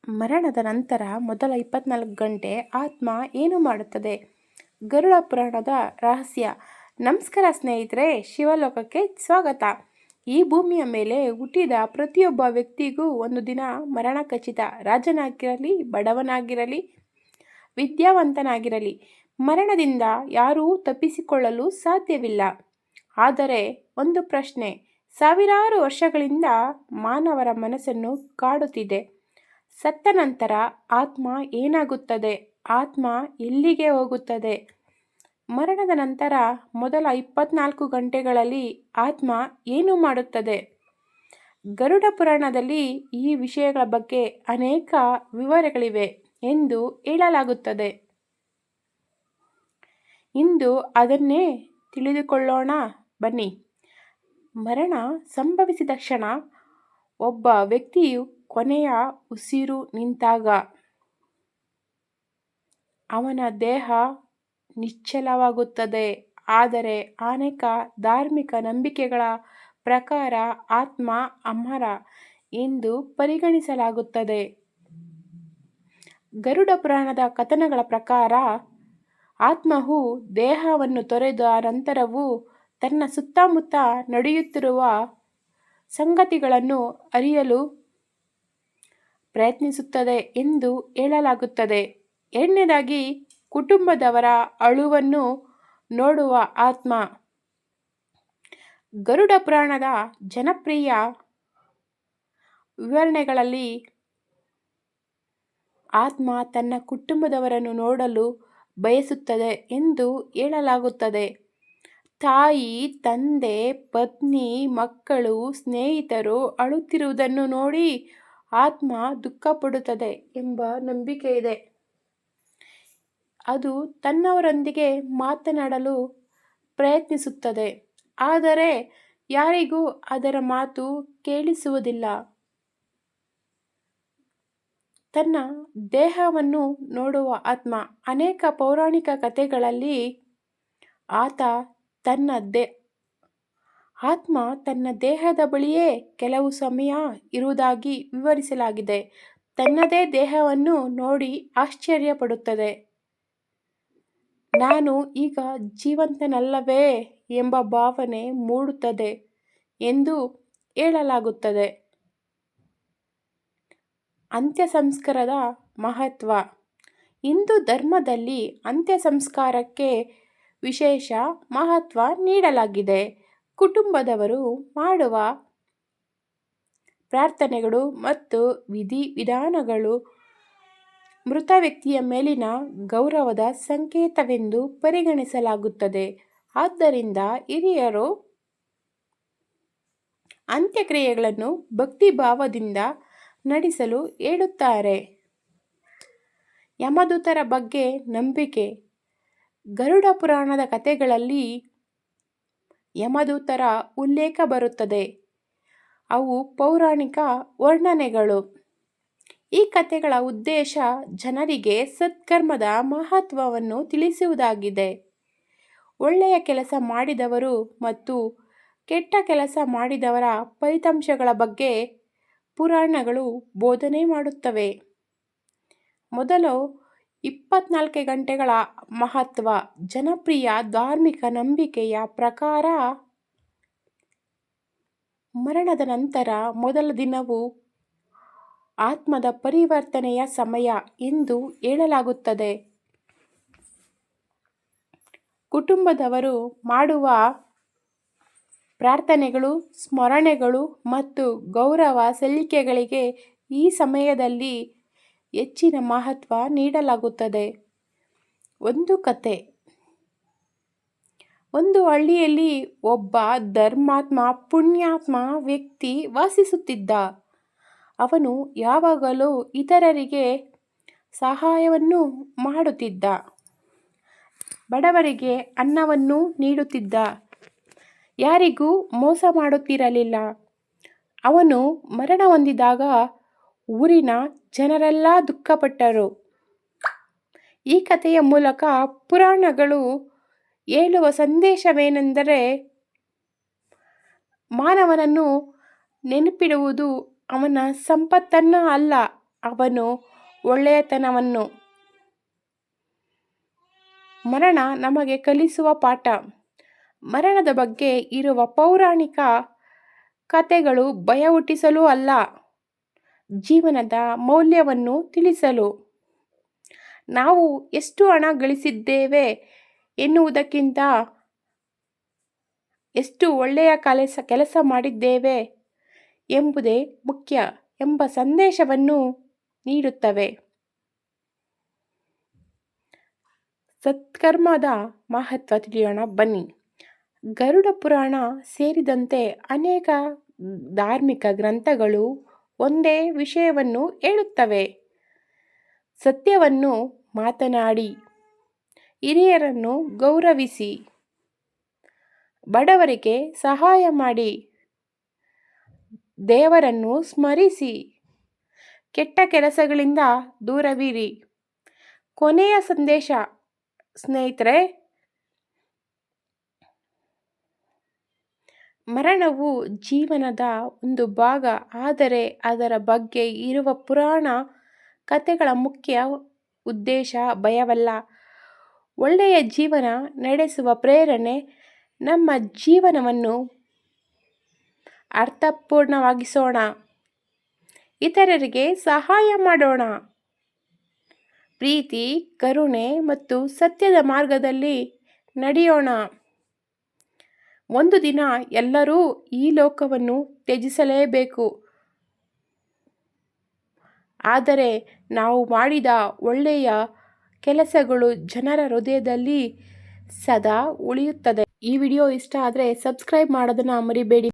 ಮರಣದ ನಂತರ ಮೊದಲ 24 ಗಂಟೆ ಆತ್ಮ ಏನು ಮಾಡುತ್ತದೆ? ಗರುಡ ಪುರಾಣದ ರಹಸ್ಯ. ನಮಸ್ಕಾರ ಸ್ನೇಹಿತರೆ, ಶಿವಲೋಕಕ್ಕೆ ಸ್ವಾಗತ. ಈ ಭೂಮಿಯ ಮೇಲೆ ಹುಟ್ಟಿದ ಪ್ರತಿಯೊಬ್ಬ ವ್ಯಕ್ತಿಗೂ ಒಂದು ದಿನ ಮರಣ ಖಚಿತ. ರಾಜನಾಗಿರಲಿ, ಬಡವನಾಗಿರಲಿ, ವಿದ್ಯಾವಂತನಾಗಿರಲಿ, ಮರಣದಿಂದ ಯಾರೂ ತಪ್ಪಿಸಿಕೊಳ್ಳಲು ಸಾಧ್ಯವಿಲ್ಲ. ಆದರೆ ಒಂದು ಪ್ರಶ್ನೆ ಸಾವಿರಾರು ವರ್ಷಗಳಿಂದ ಮಾನವರ ಮನಸ್ಸನ್ನು ಕಾಡುತ್ತಿದೆ. ಸತ್ತ ನಂತರ ಆತ್ಮ ಏನಾಗುತ್ತದೆ? ಆತ್ಮ ಎಲ್ಲಿಗೆ ಹೋಗುತ್ತದೆ? ಮರಣದ ನಂತರ ಮೊದಲ 24 ಗಂಟೆಗಳಲ್ಲಿ ಆತ್ಮ ಏನು ಮಾಡುತ್ತದೆ? ಗರುಡ ಪುರಾಣದಲ್ಲಿ ಈ ವಿಷಯಗಳ ಬಗ್ಗೆ ಅನೇಕ ವಿವರಗಳಿವೆ ಎಂದು ಹೇಳಲಾಗುತ್ತದೆ. ಇಂದು ಅದನ್ನೇ ತಿಳಿದುಕೊಳ್ಳೋಣ ಬನ್ನಿ. ಮರಣ ಸಂಭವಿಸಿದ ಕ್ಷಣ ಒಬ್ಬ ವ್ಯಕ್ತಿಯು ಕೊನೆಯ ಉಸಿರು ನಿಂತಾಗ ಅವನ ದೇಹ ನಿಶ್ಚಲವಾಗುತ್ತದೆ. ಆದರೆ ಅನೇಕ ಧಾರ್ಮಿಕ ನಂಬಿಕೆಗಳ ಪ್ರಕಾರ ಆತ್ಮ ಅಮರ ಎಂದು ಪರಿಗಣಿಸಲಾಗುತ್ತದೆ. ಗರುಡ ಪುರಾಣದ ಕಥನಗಳ ಪ್ರಕಾರ ಆತ್ಮವು ದೇಹವನ್ನು ತೊರೆದ ನಂತರವೂ ತನ್ನ ಸುತ್ತಮುತ್ತ ನಡೆಯುತ್ತಿರುವ ಸಂಗತಿಗಳನ್ನು ಅರಿಯಲು ಪ್ರಯತ್ನಿಸುತ್ತದೆ ಎಂದು ಹೇಳಲಾಗುತ್ತದೆ. ಎರಡನೇದಾಗಿ, ಕುಟುಂಬದವರ ಅಳುವನ್ನು ನೋಡುವ ಆತ್ಮ. ಗರುಡ ಪುರಾಣದ ಜನಪ್ರಿಯ ವಿವರಣೆಗಳಲ್ಲಿ ಆತ್ಮ ತನ್ನ ಕುಟುಂಬದವರನ್ನು ನೋಡಲು ಬಯಸುತ್ತದೆ ಎಂದು ಹೇಳಲಾಗುತ್ತದೆ. ತಾಯಿ, ತಂದೆ, ಪತ್ನಿ, ಮಕ್ಕಳು, ಸ್ನೇಹಿತರು ಅಳುತ್ತಿರುವುದನ್ನು ನೋಡಿ ಆತ್ಮ ದುಃಖಪಡುತ್ತದೆ ಎಂಬ ನಂಬಿಕೆ ಇದೆ. ಅದು ತನ್ನವರೊಂದಿಗೆ ಮಾತನಾಡಲು ಪ್ರಯತ್ನಿಸುತ್ತದೆ, ಆದರೆ ಯಾರಿಗೂ ಅದರ ಮಾತು ಕೇಳಿಸುವುದಿಲ್ಲ. ತನ್ನ ದೇಹವನ್ನು ನೋಡುವ ಆತ್ಮ. ಅನೇಕ ಪೌರಾಣಿಕ ಕಥೆಗಳಲ್ಲಿ ಆತ್ಮ ತನ್ನ ದೇಹದ ಬಳಿಯೇ ಕೆಲವು ಸಮಯ ಇರುವುದಾಗಿ ವಿವರಿಸಲಾಗಿದೆ. ತನ್ನದೇ ದೇಹವನ್ನು ನೋಡಿ ಆಶ್ಚರ್ಯಪಡುತ್ತದೆ. ನಾನು ಈಗ ಜೀವಂತನಲ್ಲವೇ ಎಂಬ ಭಾವನೆ ಮೂಡುತ್ತದೆ ಎಂದು ಹೇಳಲಾಗುತ್ತದೆ. ಅಂತ್ಯಸಂಸ್ಕಾರದ ಮಹತ್ವ. ಹಿಂದೂ ಧರ್ಮದಲ್ಲಿ ಅಂತ್ಯಸಂಸ್ಕಾರಕ್ಕೆ ವಿಶೇಷ ಮಹತ್ವ ನೀಡಲಾಗಿದೆ. ಕುಟುಂಬದವರು ಮಾಡುವ ಪ್ರಾರ್ಥನೆಗಳು ಮತ್ತು ವಿಧಿವಿಧಾನಗಳು ಮೃತ ವ್ಯಕ್ತಿಯ ಮೇಲಿನ ಗೌರವದ ಸಂಕೇತವೆಂದು ಪರಿಗಣಿಸಲಾಗುತ್ತದೆ. ಆದ್ದರಿಂದ ಹಿರಿಯರು ಅಂತ್ಯಕ್ರಿಯೆಗಳನ್ನು ಭಕ್ತಿಭಾವದಿಂದ ನಡೆಸಲು ಹೇಳುತ್ತಾರೆ. ಯಮದೂತರ ಬಗ್ಗೆ ನಂಬಿಕೆ. ಗರುಡ ಪುರಾಣದ ಕಥೆಗಳಲ್ಲಿ ಯಮದೂತರ ಉಲ್ಲೇಖ ಬರುತ್ತದೆ. ಅವು ಪೌರಾಣಿಕ ವರ್ಣನೆಗಳು. ಈ ಕಥೆಗಳ ಉದ್ದೇಶ ಜನರಿಗೆ ಸತ್ಕರ್ಮದ ಮಹತ್ವವನ್ನು ತಿಳಿಸುವುದಾಗಿದೆ. ಒಳ್ಳೆಯ ಕೆಲಸ ಮಾಡಿದವರು ಮತ್ತು ಕೆಟ್ಟ ಕೆಲಸ ಮಾಡಿದವರ ಫಲಿತಾಂಶಗಳ ಬಗ್ಗೆ ಪುರಾಣಗಳು ಬೋಧನೆ ಮಾಡುತ್ತವೆ. ಮೊದಲ 24 ಗಂಟೆಗಳ ಮಹತ್ವ. ಜನಪ್ರಿಯ ಧಾರ್ಮಿಕ ನಂಬಿಕೆಯ ಪ್ರಕಾರ ಮರಣದ ನಂತರ ಮೊದಲ ದಿನವು ಆತ್ಮದ ಪರಿವರ್ತನೆಯ ಸಮಯ ಎಂದು ಹೇಳಲಾಗುತ್ತದೆ. ಕುಟುಂಬದವರು ಮಾಡುವ ಪ್ರಾರ್ಥನೆಗಳು, ಸ್ಮರಣೆಗಳು ಮತ್ತು ಗೌರವ ಸಲ್ಲಿಕೆಗಳಿಗೆ ಈ ಸಮಯದಲ್ಲಿ ಹೆಚ್ಚಿನ ಮಹತ್ವ ನೀಡಲಾಗುತ್ತದೆ. ಒಂದು ಕಥೆ. ಒಂದು ಹಳ್ಳಿಯಲ್ಲಿ ಒಬ್ಬ ಧರ್ಮಾತ್ಮ, ಪುಣ್ಯಾತ್ಮ ವ್ಯಕ್ತಿ ವಾಸಿಸುತ್ತಿದ್ದ. ಅವನು ಯಾವಾಗಲೂ ಇತರರಿಗೆ ಸಹಾಯವನ್ನು ಮಾಡುತ್ತಿದ್ದ. ಬಡವರಿಗೆ ಅನ್ನವನ್ನು ನೀಡುತ್ತಿದ್ದ. ಯಾರಿಗೂ ಮೋಸ ಮಾಡುತ್ತಿರಲಿಲ್ಲ. ಅವನು ಮರಣ ಹೊಂದಿದಾಗ ಊರಿನ ಜನರೆಲ್ಲ ದುಃಖಪಟ್ಟರು. ಈ ಕಥೆಯ ಮೂಲಕ ಪುರಾಣಗಳು ಹೇಳುವ ಸಂದೇಶವೇನೆಂದರೆ, ಮಾನವನನ್ನು ನೆನಪಿಡುವುದು ಅವನ ಸಂಪತ್ತನ್ನು ಅಲ್ಲ, ಅವನು ಒಳ್ಳೆಯತನವನ್ನು. ಮರಣ ನಮಗೆ ಕಲಿಸುವ ಪಾಠ. ಮರಣದ ಬಗ್ಗೆ ಇರುವ ಪೌರಾಣಿಕ ಕಥೆಗಳು ಭಯ ಹುಟ್ಟಿಸಲು ಅಲ್ಲ, ಜೀವನದ ಮೌಲ್ಯವನ್ನು ತಿಳಿಸಲು. ನಾವು ಎಷ್ಟು ಹಣ ಗಳಿಸಿದ್ದೇವೆ ಎನ್ನುವುದಕ್ಕಿಂತ ಎಷ್ಟು ಒಳ್ಳೆಯ ಕೆಲಸ ಮಾಡಿದ್ದೇವೆ ಎಂಬುದೇ ಮುಖ್ಯ ಎಂಬ ಸಂದೇಶವನ್ನು ನೀಡುತ್ತವೆ. ಸತ್ಕರ್ಮದ ಮಹತ್ವ ತಿಳಿಯೋಣ ಬನ್ನಿ. ಗರುಡ ಪುರಾಣ ಸೇರಿದಂತೆ ಅನೇಕ ಧಾರ್ಮಿಕ ಗ್ರಂಥಗಳು ಒಂದೇ ವಿಷಯವನ್ನು ಹೇಳುತ್ತವೆ. ಸತ್ಯವನ್ನು ಮಾತನಾಡಿ, ಹಿರಿಯರನ್ನು ಗೌರವಿಸಿ, ಬಡವರಿಗೆ ಸಹಾಯ ಮಾಡಿ, ದೇವರನ್ನು ಸ್ಮರಿಸಿ, ಕೆಟ್ಟ ಕೆಲಸಗಳಿಂದ ದೂರವಿರಿ. ಕೊನೆಯ ಸಂದೇಶ ಸ್ನೇಹಿತರೆ, ಮರಣವು ಜೀವನದ ಒಂದು ಭಾಗ, ಆದರೆ ಅದರ ಬಗ್ಗೆ ಇರುವ ಪುರಾಣ ಕಥೆಗಳ ಮುಖ್ಯ ಉದ್ದೇಶ ಭಯವಲ್ಲ, ಒಳ್ಳೆಯ ಜೀವನ ನಡೆಸುವ ಪ್ರೇರಣೆ. ನಮ್ಮ ಜೀವನವನ್ನು ಅರ್ಥಪೂರ್ಣವಾಗಿಸೋಣ, ಇತರರಿಗೆ ಸಹಾಯ ಮಾಡೋಣ, ಪ್ರೀತಿ, ಕರುಣೆ ಮತ್ತು ಸತ್ಯದ ಮಾರ್ಗದಲ್ಲಿ ನಡೆಯೋಣ. ಒಂದು ದಿನ ಎಲ್ಲರೂ ಈ ಲೋಕವನ್ನು ತ್ಯಜಿಸಲೇಬೇಕು, ಆದರೆ ನಾವು ಮಾಡಿದ ಒಳ್ಳೆಯ ಕೆಲಸಗಳು ಜನರ ಹೃದಯದಲ್ಲಿ ಸದಾ ಉಳಿಯುತ್ತದೆ. ಈ ವಿಡಿಯೋ ಇಷ್ಟ ಆದರೆ ಸಬ್ಸ್ಕ್ರೈಬ್ ಮಾಡೋದನ್ನು ಮರಿಬೇಡಿ.